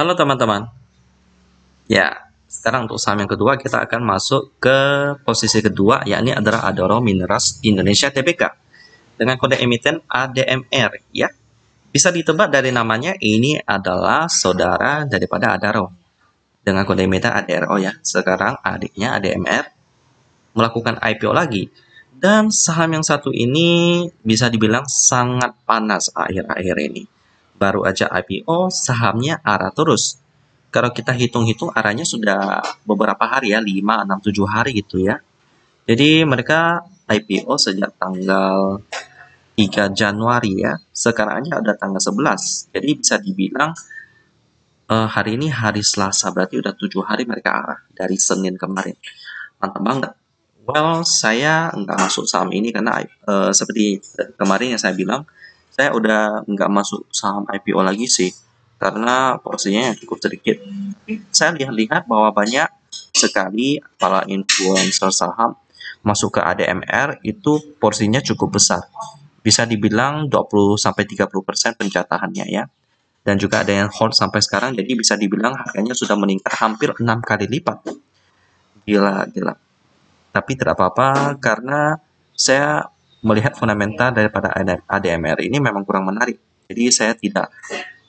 Halo teman-teman. Ya, sekarang untuk saham yang kedua kita akan masuk ke posisi kedua, yakni adalah Adaro Mineras Indonesia Tbk dengan kode emiten ADMR. Ya, bisa ditebak dari namanya ini adalah saudara daripada Adaro dengan kode emiten ADRO ya. Sekarang adiknya ADMR melakukan IPO lagi. Dan saham yang satu ini bisa dibilang sangat panas akhir-akhir ini. Baru aja IPO, sahamnya arah terus. Kalau kita hitung-hitung arahnya sudah beberapa hari ya, 5, 6, 7 hari gitu ya. Jadi mereka IPO sejak tanggal 3 Januari ya. Sekarang aja ada tanggal 11. Jadi bisa dibilang hari ini hari Selasa, berarti udah 7 hari mereka arah dari Senin kemarin. Mantap banget. Well, saya nggak masuk saham ini karena seperti kemarin yang saya bilang, saya udah nggak masuk saham IPO lagi sih, karena porsinya yang cukup sedikit. Tapi saya lihat-lihat bahwa banyak sekali para influencer saham masuk ke ADMR itu porsinya cukup besar. Bisa dibilang 20-30% penjatahannya ya. Dan juga ada yang hold sampai sekarang, jadi bisa dibilang harganya sudah meningkat hampir 6 kali lipat. Gila, gila. Tapi tidak apa-apa karena saya melihat fundamental daripada ADMR ini memang kurang menarik. Jadi saya tidak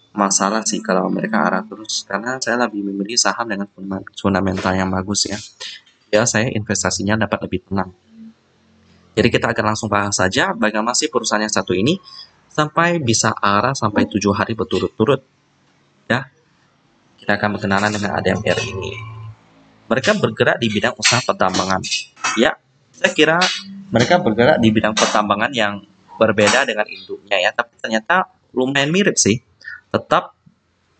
masalah sih kalau mereka arah terus karena saya lebih memilih saham dengan fundamental yang bagus ya. Ya saya investasinya dapat lebih tenang. Jadi kita akan langsung bahas saja bagaimana sih perusahaan yang satu ini sampai bisa arah sampai 7 hari berturut-turut ya. Kita akan berkenalan dengan ADMR ini. Mereka bergerak di bidang usaha pertambangan. Ya, saya kira mereka bergerak di bidang pertambangan yang berbeda dengan induknya ya, tapi ternyata lumayan mirip sih. Tetap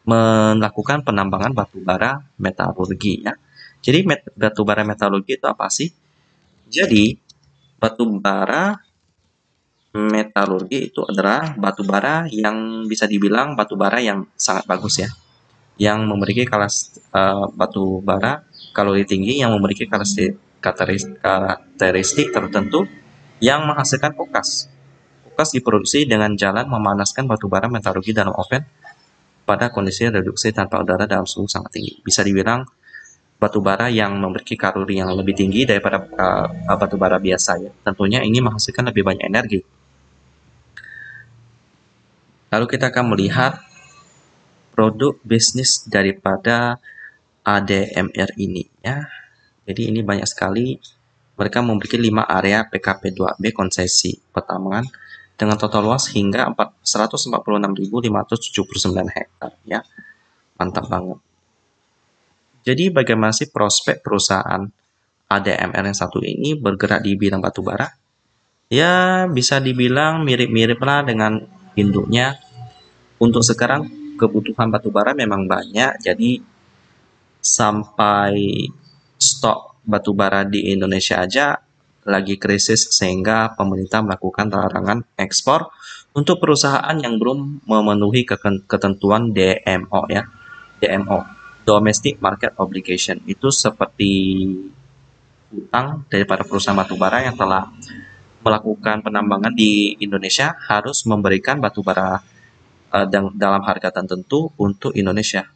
melakukan penambangan batu bara metalurgi ya. Jadi batu bara metalurgi itu apa sih? Jadi batu bara metalurgi itu adalah batu bara yang bisa dibilang batu bara yang sangat bagus ya, yang memiliki batu bara kalori tinggi yang memiliki karakteristik tertentu yang menghasilkan pokas. Pokas diproduksi dengan jalan memanaskan batu bara metalurgi dalam oven pada kondisi reduksi tanpa udara dalam suhu sangat tinggi. Bisa dibilang batu bara yang memiliki kalori yang lebih tinggi daripada batu bara biasa ya. Tentunya ini menghasilkan lebih banyak energi. Lalu kita akan melihat produk bisnis daripada ADMR ini ya. Jadi ini banyak sekali. Mereka memiliki 5 area PKP 2B konsesi pertambangan dengan total luas hingga 146.579 hektar ya. Mantap banget. Jadi bagaimana sih prospek perusahaan ADMR yang satu ini bergerak di bidang batubara? Ya bisa dibilang mirip-mirip lah dengan induknya. Untuk sekarang kebutuhan batubara memang banyak, jadi sampai stok batubara di Indonesia aja lagi krisis sehingga pemerintah melakukan larangan ekspor untuk perusahaan yang belum memenuhi ketentuan DMO ya. DMO, Domestic Market Obligation, itu seperti utang daripada perusahaan batubara yang telah melakukan penambangan di Indonesia harus memberikan batubara dalam harga tertentu untuk Indonesia.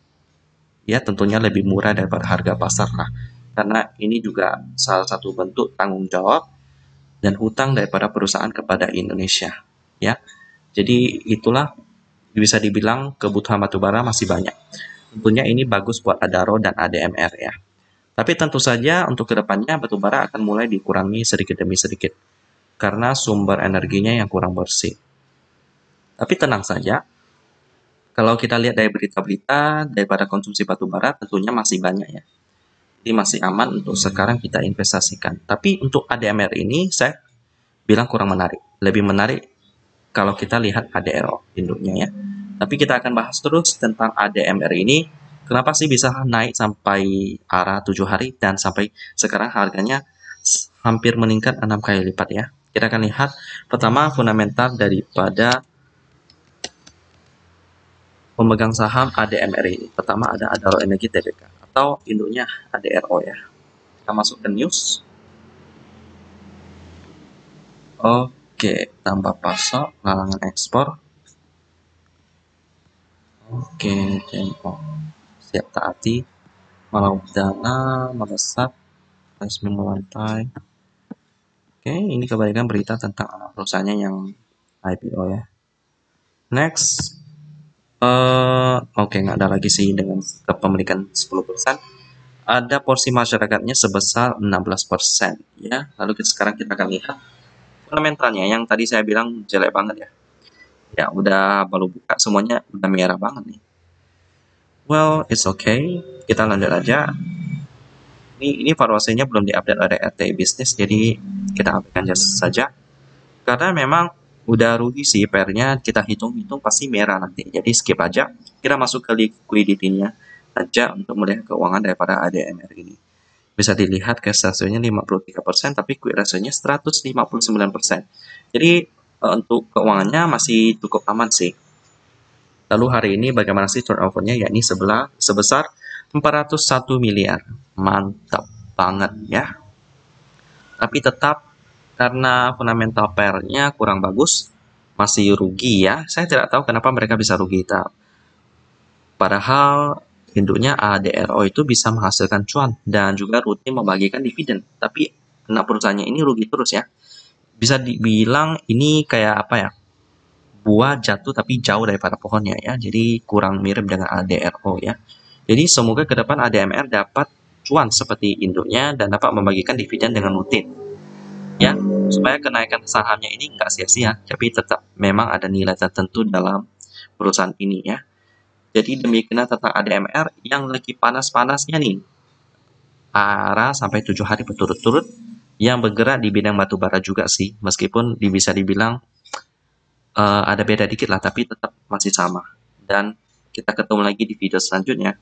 Ya tentunya lebih murah daripada harga pasar lah. Karena ini juga salah satu bentuk tanggung jawab dan hutang daripada perusahaan kepada Indonesia. Ya, jadi itulah bisa dibilang kebutuhan batubara masih banyak. Tentunya ini bagus buat Adaro dan ADMR ya. Tapi tentu saja untuk kedepannya batubara akan mulai dikurangi sedikit demi sedikit karena sumber energinya yang kurang bersih. Tapi tenang saja, kalau kita lihat dari berita-berita daripada konsumsi batubara tentunya masih banyak ya. Jadi masih aman untuk sekarang kita investasikan. Tapi untuk ADMR ini saya bilang kurang menarik. Lebih menarik kalau kita lihat ADRO induknya ya. Tapi kita akan bahas terus tentang ADMR ini. Kenapa sih bisa naik sampai arah 7 hari dan sampai sekarang harganya hampir meningkat 6 kali lipat ya. Kita akan lihat pertama fundamental daripada pemegang saham ADMR ini. Pertama ada Adaro Energi Tbk atau induknya ADRO ya. Kita masuk ke news. Oke, tambah pasok, larangan ekspor. Oke, tempo. siap taati, malau dana, melesat, resmi melantai. Oke, ini kebalikan berita tentang anak perusahaannya yang IPO ya. Next, oke, nggak ada lagi sih dengan kepemilikan 10%. Ada porsi masyarakatnya sebesar 16% ya. Lalu sekarang kita akan lihat fundamentalnya yang tadi saya bilang jelek banget ya. Ya udah baru buka semuanya udah merah banget nih. Well, it's okay. Kita lanjut aja. Ini valuasinya belum diupdate oleh RTI Bisnis, jadi kita abaikan saja. Karena memang udah rugi sih PR-nya, kita hitung-hitung pasti merah nanti. Jadi skip aja. Kita masuk ke liquidity-nya aja untuk melihat keuangan daripada ADMR ini. Bisa dilihat cash ratio-nya 53%, tapi quick ratio-nya 159%. Jadi untuk keuangannya masih cukup aman sih. Lalu hari ini bagaimana sih turnover-nya? Yakni sebesar 401 miliar. Mantap banget ya. Tapi tetap karena fundamental pair-nya kurang bagus, masih rugi ya. Saya tidak tahu kenapa mereka bisa rugi. Padahal induknya ADRO itu bisa menghasilkan cuan dan juga rutin membagikan dividen. Tapi anak perusahaannya ini rugi terus ya. Bisa dibilang ini kayak apa ya? Buah jatuh tapi jauh daripada pohonnya ya. Jadi kurang mirip dengan ADRO ya. Jadi semoga ke depan ADMR dapat cuan seperti induknya dan dapat membagikan dividen dengan rutin. Ya, supaya kenaikan sahamnya ini nggak sia-sia, tapi tetap memang ada nilai tertentu dalam perusahaan ini ya. Jadi demikian tentang ADMR yang lagi panas-panasnya nih, arah sampai 7 hari berturut-turut, yang bergerak di bidang batu bara juga sih, meskipun bisa dibilang ada beda dikit lah, tapi tetap masih sama. Dan kita ketemu lagi di video selanjutnya.